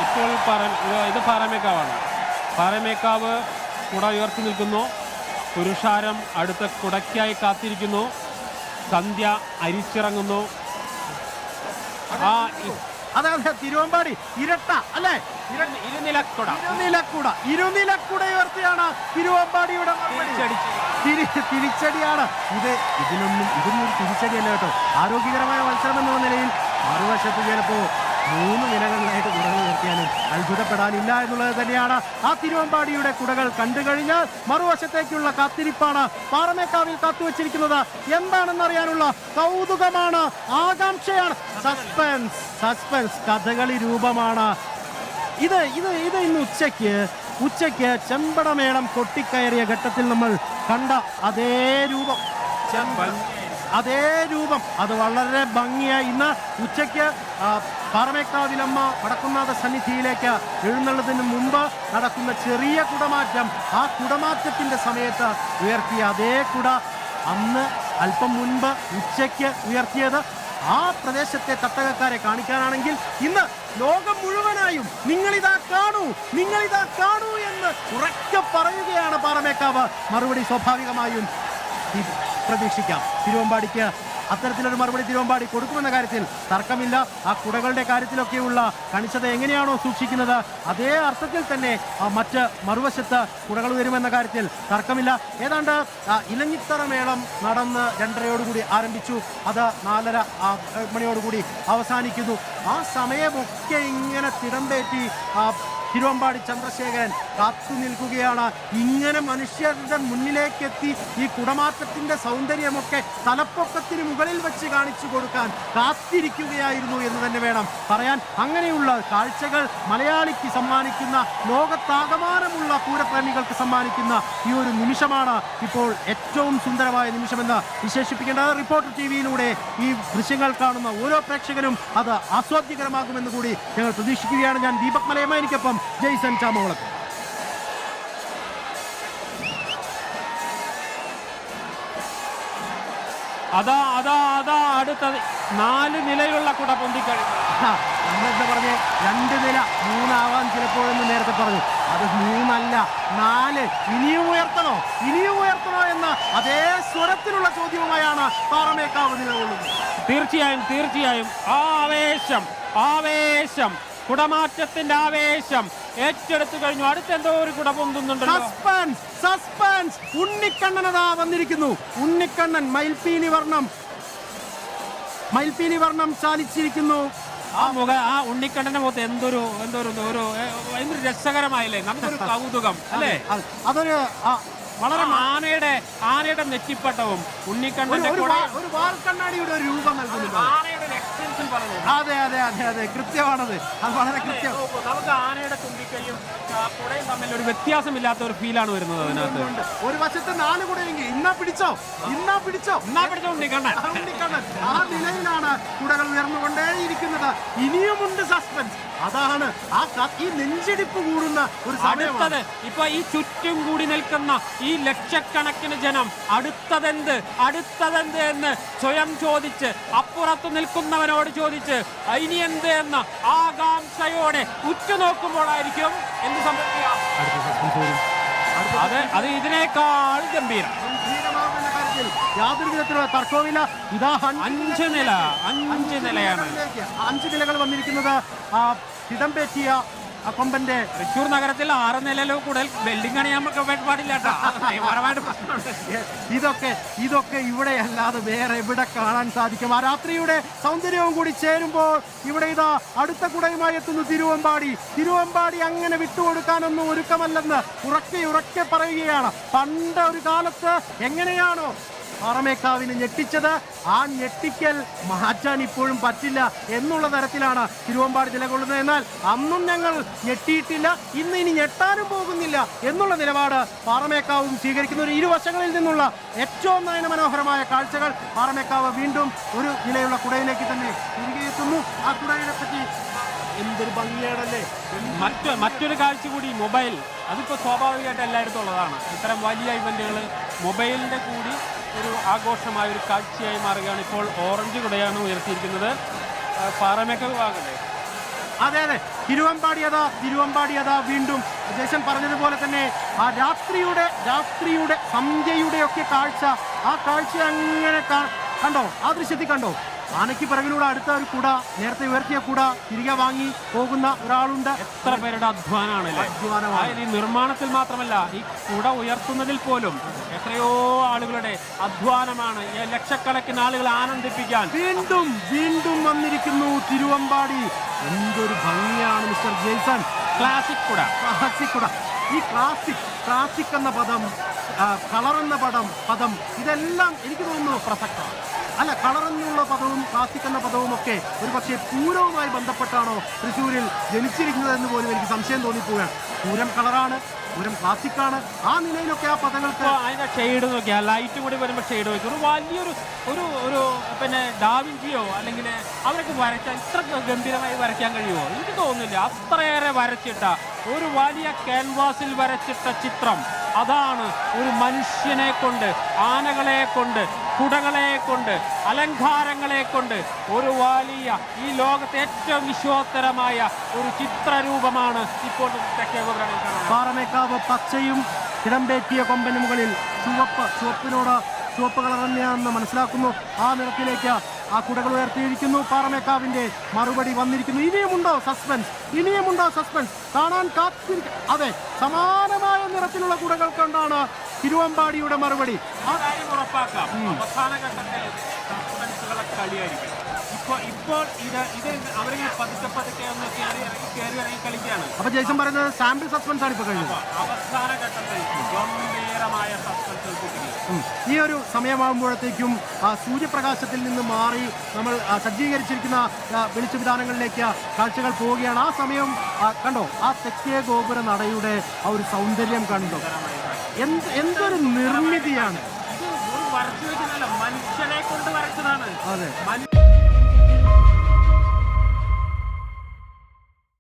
ഇപ്പോൾ ഇത് പാറമേക്കാവാണ്. പാറമേക്കാവ് കുട ഉയർത്തി നിൽക്കുന്നു. പുരുഷാരം അടുത്ത കുടയ്ക്കായി കാത്തിരിക്കുന്നു. സന്ധ്യ അരിച്ചിറങ്ങുന്നു. അതെ, തിരുവമ്പാടി ഇരട്ട അല്ലേ, ഇരുനിലക്കുട ഉയർത്തിയാണ് തിരുവമ്പാടിയുടെ തിരിച്ചടിയാണ്. ഇതൊന്നും ഒരു തിരിച്ചടിയല്ല കേട്ടോ. ആരോഗ്യകരമായ മത്സരം എന്നുള്ള നിലയിൽ മറുവശത്ത് ചിലപ്പോ 3 നിലകളിലായിട്ട് കുടകൾ ഉയർത്തിയാലും അത്ഭുതപ്പെടാനില്ല എന്നുള്ളത് തന്നെയാണ്. ആ തിരുവമ്പാടിയുടെ കുടകൾ കണ്ടു കഴിഞ്ഞാൽ മറുവശത്തേക്കുള്ള കാത്തിരിപ്പാണ് പാറമേക്കാവിൽ കാത്തുവച്ചിരിക്കുന്നത്. എന്താണെന്നറിയാനുള്ള കൗതുകമാണ്, ആകാംക്ഷയാണ്, സസ്പെൻസ് കഥകളി രൂപമാണ് ഇത്. ഇന്ന് ഉച്ചയ്ക്ക് ചെമ്പടമേളം കൊട്ടിക്കയറിയ ഘട്ടത്തിൽ നമ്മൾ കണ്ട അതേ രൂപം അത് വളരെ ഭംഗിയായി ഇന്ന് ഉച്ചയ്ക്ക് പാറമേക്കാവിലമ്മ വടക്കുംനാഥ സന്നിധിയിലേക്ക് എഴുന്നള്ളതിന് മുമ്പ് നടക്കുന്ന ചെറിയ കുടമാറ്റം, ആ കുടമാറ്റത്തിന്റെ സമയത്ത് ഉയർത്തിയ അതേ കുട അന്ന് അല്പം മുൻപ് ഉച്ചയ്ക്ക് ഉയർത്തിയത് ആ പ്രദേശത്തെ തട്ടകക്കാരെ കാണിക്കാനാണെങ്കിൽ ഇന്ന് ലോകം മുഴുവനായും നിങ്ങളിതാ കാണൂ എന്ന് ഉറക്കെ പറയുകയാണ് പാറമേക്കാവ്. മറുപടി സ്വാഭാവികമായും പ്രതീക്ഷിക്കാം. തിരുവമ്പാടിക്ക് അത്തരത്തിലൊരു മറുപടി തിരുവമ്പാടി കൊടുക്കുമെന്ന കാര്യത്തിൽ തർക്കമില്ല. ആ കുടകളുടെ കാര്യത്തിലൊക്കെയുള്ള കണിശത എങ്ങനെയാണോ സൂക്ഷിക്കുന്നത് അതേ അർത്ഥത്തിൽ തന്നെ മറ്റ് മറുവശത്ത് കുടകൾ വരുമെന്ന കാര്യത്തിൽ തർക്കമില്ല. ഏതാണ്ട് ഇലഞ്ഞിത്തറ മേളം നടന്ന് 2:30 ആരംഭിച്ചു. അത് 4:30 അവസാനിക്കുന്നു. ആ സമയമൊക്കെ ഇങ്ങനെ തിടമ്പേറ്റി തിരുവമ്പാടി ചന്ദ്രശേഖരൻ കാത്തു നിൽക്കുകയാണ്. ഇങ്ങനെ മനുഷ്യരുടെ മുന്നിലേക്കെത്തി ഈ കുടമാറ്റത്തിന്റെ സൗന്ദര്യമൊക്കെ തലപ്പൊക്കത്തിന് മുകളിൽ വെച്ച് കാണിച്ചു കൊടുക്കാൻ കാത്തിരിക്കുകയായിരുന്നു എന്ന് തന്നെ വേണം പറയാൻ. അങ്ങനെയുള്ള കാഴ്ചകൾ മലയാളിക്ക് സമ്മാനിക്കുന്ന, ലോകത്താകമാനമുള്ള പൂരപ്രേമികൾക്ക് സമ്മാനിക്കുന്ന ഈ ഒരു നിമിഷമാണ് ഇപ്പോൾ ഏറ്റവും സുന്ദരമായ നിമിഷമെന്ന് വിശേഷിപ്പിക്കേണ്ടത്. റിപ്പോർട്ടർ ടിവിയിലൂടെ ഈ ദൃശ്യങ്ങൾ കാണുന്ന ഓരോ പ്രേക്ഷകനും അത് ആസ്വാദ്യകരമാകുമെന്ന് കൂടി ഞങ്ങൾ പ്രതീക്ഷിക്കുകയാണ്. ഞാൻ ദീപക് മലയമ്മ, എനിക്കൊപ്പം ജയ്സൺ ചാമോളത്ത്. അതാ അടുത്തത് 4 നിലയുള്ള കുട പൊന്തിക്കഴിഞ്ഞു. നമ്മളെന്താ പറഞ്ഞ് 2 നില 3 ആവാൻ ചിലപ്പോഴെന്ന് നേരത്തെ പറഞ്ഞു. അത് 3 അല്ല 4. ഇനിയും ഉയർത്തണോ എന്ന അതേ സ്വരത്തിലുള്ള ചോദ്യവുമായാണ് പാറമേക്കാവ് നിലകൊള്ളുന്നത്. തീർച്ചയായും ആവേശം കുടമാറ്റത്തിന്റെ ആവേശം ഏറ്റെടുത്തു കഴിഞ്ഞു. അടുത്തെന്തോ ഒരു കുട പൊന്തുന്നുണ്ടല്ലോ. സസ്പെൻസ് ഉണ്ണിക്കണ്ണനതാ വന്നിരിക്കുന്നു. ഉണ്ണിക്കണ്ണൻ മയിൽപീലി വർണ്ണം ചാലിച്ചിരിക്കുന്നു. ആ ഉണ്ണിക്കണ്ണന്റെ മുഖത്ത് എന്തൊരു രസകരമായില്ലേ, നമുക്കൊരു കൗതുകം അല്ലേ. അതൊരു വളരെ ആനയുടെ നെറ്റിപ്പട്ടവും ഉണ്ണിക്കണ്ണന്റെ ഒരു വാൽക്കണ്ണാടിയുടെ ഒരു രൂപം നൽകുന്നു. അതെ കൃത്യമാണത്. അത് വളരെ കൃത്യം. നമുക്ക് ആനയുടെ തുമ്പിക്കൈയും കുടയും തമ്മിൽ ഒരു വ്യത്യാസമില്ലാത്ത ഒരു ഫീലാണ് വരുന്നത് അതിനകത്ത്. ഒരു വശത്ത് 4 കുടയെങ്കിൽ ഇന്നാ പിടിച്ചോ ഉണ്ണിക്കണ്ണൻ. ആ നിലയിലാണ് കുടകൾ ഉയർന്നുകൊണ്ടേയിരിക്കുന്നത്. ഇനിയുമുണ്ട് സസ്പെൻസ്. അതാണ് ഈ നെഞ്ചിടിപ്പ് കൂടുന്ന ഒരു സമയത്ത് ഇപ്പൊ ഈ ചുറ്റും കൂടി നിൽക്കുന്ന ഈ ലക്ഷക്കണക്കിന് ജനം അടുത്തതെന്ത് എന്ന് സ്വയം ചോദിച്ച്, അപ്പുറത്ത് നിൽക്കുന്നവനോട് ചോദിച്ച് ഇനി എന്ത് എന്ന ആകാംക്ഷയോടെ ഉറ്റുനോക്കുമ്പോഴായിരിക്കും എന്ത് സംഭവിക്കുക. അത് ഇതിനേക്കാൾ ഗംഭീരമാകുന്ന കാര്യത്തിൽ യാതൊരു വിധത്തിലുള്ള തർക്കവുമില്ല. ഇതാ 5 നിലയാണ്. 5 നിലകൾ വന്നിരിക്കുന്നത് തിടമ്പേറ്റിയ കൊമ്പന്റെ തൃശ്ശൂർ നഗരത്തിൽ 6 നിലയിലോ കൂടുതൽ ബിൽഡിംഗ് ആണ് നമുക്ക് പാടില്ല. ഇതൊക്കെ ഇവിടെ അല്ലാതെ വേറെ എവിടെ കാണാൻ സാധിക്കും? ആ രാത്രിയുടെ സൗന്ദര്യവും കൂടി ചേരുമ്പോൾ ഇവിടെ ഇതാ അടുത്ത കുടയുമായി എത്തുന്നു തിരുവമ്പാടി. അങ്ങനെ വിട്ടുകൊടുക്കാനൊന്നും ഒരുക്കമല്ലെന്ന് ഉറക്കെ പറയുകയാണ്. പണ്ട് ഒരു കാലത്ത് എങ്ങനെയാണോ പാറമേക്കാവിനെ ഞെട്ടിച്ചത്, ആ ഞെട്ടിക്കൽ മാറ്റാൻ ഇപ്പോഴും പറ്റില്ല എന്നുള്ള തരത്തിലാണ് തിരുവമ്പാടി നിലകൊള്ളുന്നത്. എന്നാൽ അന്നും ഞങ്ങൾ ഞെട്ടിയിട്ടില്ല, ഇനി ഞെട്ടാനും പോകുന്നില്ല എന്നുള്ള നിലപാട് പാറമേക്കാവും സ്വീകരിക്കുന്ന ഒരു ഇരുവശങ്ങളിൽ നിന്നുള്ള ഏറ്റവും നയനമനോഹരമായ കാഴ്ചകൾ. പാറമേക്കാവ് വീണ്ടും ഒരു നിലയുള്ള കുടയിലേക്ക് തന്നെ തിരികെ എത്തുന്നു. ആ കുടയിനെ പറ്റി എന്തൊരു ഭംഗിയാണല്ലേ. മറ്റൊരു കാഴ്ച കൂടി, മൊബൈൽ. അതിപ്പോൾ സ്വാഭാവികമായിട്ട് എല്ലായിടത്തും ഉള്ളതാണ്. ഇത്തരം വലിയ ഇവന്റുകൾ മൊബൈലിൻ്റെ കൂടി ഒരു ആഘോഷമായ ഒരു കാഴ്ചയായി മാറുകയാണ്. ഇപ്പോൾ ഓറഞ്ച് കുടയാണ് ഉയർത്തിയിരിക്കുന്നത്. പാറമേക്കാവ് ഭാഗത്തെ അതെ അതെ, തിരുവമ്പാടിയതാ വീണ്ടും ജേഷൻ പറഞ്ഞതുപോലെ തന്നെ ആ രാത്രിയുടെ സന്ധ്യയുടെ ഒക്കെ കാഴ്ച, ആ കാഴ്ച അങ്ങനെ കണ്ടോ, ആ ദൃശ്യത്തിൽ കണ്ടോ. ആനയ്ക്ക് പിറകിലൂടെ അടുത്ത ഒരു കുട, നേരത്തെ ഉയർത്തിയ കുട തിരികെ വാങ്ങി പോകുന്ന ഒരാളുണ്ട്. എത്ര പേരുടെ അധ്വാനമാണ് ഈ നിർമ്മാണത്തിൽ മാത്രമല്ല, ഈ കുട ഉയർത്തുന്നതിൽ പോലും എത്രയോ ആളുകളുടെ അധ്വാനമാണ്. ഈ ലക്ഷക്കണക്കിന് ആളുകളെ ആനന്ദിപ്പിക്കാൻ വീണ്ടും വന്നിരിക്കുന്നു തിരുവമ്പാടി. എന്തൊരു ഭംഗിയാണ് മിസ്റ്റർ ജെയ്സൺ. ക്ലാസിക് കുട. ഈ ക്ലാസിക് എന്ന പദം, കളർ എന്ന പദം ഇതെല്ലാം എനിക്ക് തോന്നുന്നു പ്രസക്തമാണ്. അല്ല, കളർ എന്നുള്ള പദവും ക്ലാസിക് എന്ന പദവും ഒക്കെ ഒരു പക്ഷേ പൂരവുമായി ബന്ധപ്പെട്ടാണോ തൃശ്ശൂരിൽ ജനിച്ചിരിക്കുന്നതെന്ന് പോലും എനിക്ക് സംശയം തോന്നിപ്പോവുകയാണ്. പൂരം കളറാണ്, പൂരം ക്ലാസിക്കാണ്. ആ നിലയിലൊക്കെ ആ പദങ്ങൾക്ക് അതിന്റെ ഷെയ്ഡ് നോക്കിയാൽ, ലൈറ്റും കൂടി വരുമ്പോൾ ഷെയ്ഡ് നോക്കി ഒരു വലിയൊരു ഒരു പിന്നെ ഡാവിഞ്ചിയോ അല്ലെങ്കിൽ അവരൊക്കെ വരയ്ക്കാൻ ഇത്ര ഗംഭീരമായി വരയ്ക്കാൻ കഴിയുമോ? എനിക്ക് തോന്നുന്നില്ല. അത്രയേറെ വരച്ചിട്ട ഒരു വലിയ ക്യാൻവാസിൽ വരച്ചിട്ട ചിത്രം, അതാണ് ഒരു മനുഷ്യനെ കൊണ്ട്, ആനകളെ കൊണ്ട്, കുടകളെ കൊണ്ട്, അലങ്കാരങ്ങളെ കൊണ്ട് ഒരു വലിയ, ഈ ലോകത്തെ ഏറ്റവും വിശ്വോത്തരമായ ഒരു ചിത്രരൂപമാണ് ഇപ്പോൾ തെക്കേ ഗോപുരങ്ങളിൽ കാണുന്നത്. പാറമേക്കാവ് പച്ചയും കിടമ്പേറ്റിയ കൊമ്പന് മുകളിൽ ചുവപ്പ് കളർ തന്നെയാണെന്ന് മനസ്സിലാക്കുന്നു. ആ നിറത്തിലേക്ക് ആ കുടകൾ ഉയർത്തിയിരിക്കുന്നു. പാറമേക്കാവിന്റെ മറുപടി വന്നിരിക്കുന്നു. ഇനിയുമുണ്ടോ സസ്പെൻസ് കാണാൻ കാത്തിരിക്കും. അതെ, സമാനമായ നിറത്തിലുള്ള കുടകൾ കൊണ്ടാണ് തിരുവമ്പാടിയുടെ മറുപടി. ആ കാര്യം ഉറപ്പാക്കാം. അവസാന ഘട്ടത്തിൽ സസ്പെൻസുകളെ കളിയായിരിക്കും. ഇപ്പോൾ ഇത് അവരിങ്ങനെ പതുക്കെ ഒന്ന് കയറി ഇറങ്ങി കളിക്കുകയാണ്. അപ്പൊ ജയ്സൺ പറയുന്നത് സാമ്പിൾ സസ്പെൻസ് ആണ് ഇപ്പൊ കഴിഞ്ഞത്. അവസാന ഘട്ടത്തിൽ ഗംഭീരമായ സസ്പെൻസ്. ഈ ഒരു സമയമാകുമ്പോഴത്തേക്കും സൂര്യപ്രകാശത്തിൽ നിന്ന് മാറി നമ്മൾ സജ്ജീകരിച്ചിരിക്കുന്ന വെളിച്ചവിധാനങ്ങളിലേക്ക് കാഴ്ചകൾ പോവുകയാണ്. ആ സമയം കണ്ടോ, ആ തെക്കേ ഗോപുര നടയുടെ ആ ഒരു സൗന്ദര്യം കണ്ടോ, എന്തൊരു നിർമ്മിതിയാണ്. വരച്ചു വെക്കുന്നതല്ല, മനുഷ്യനെ കൊണ്ട് വരച്ചതാണ്. അതെ.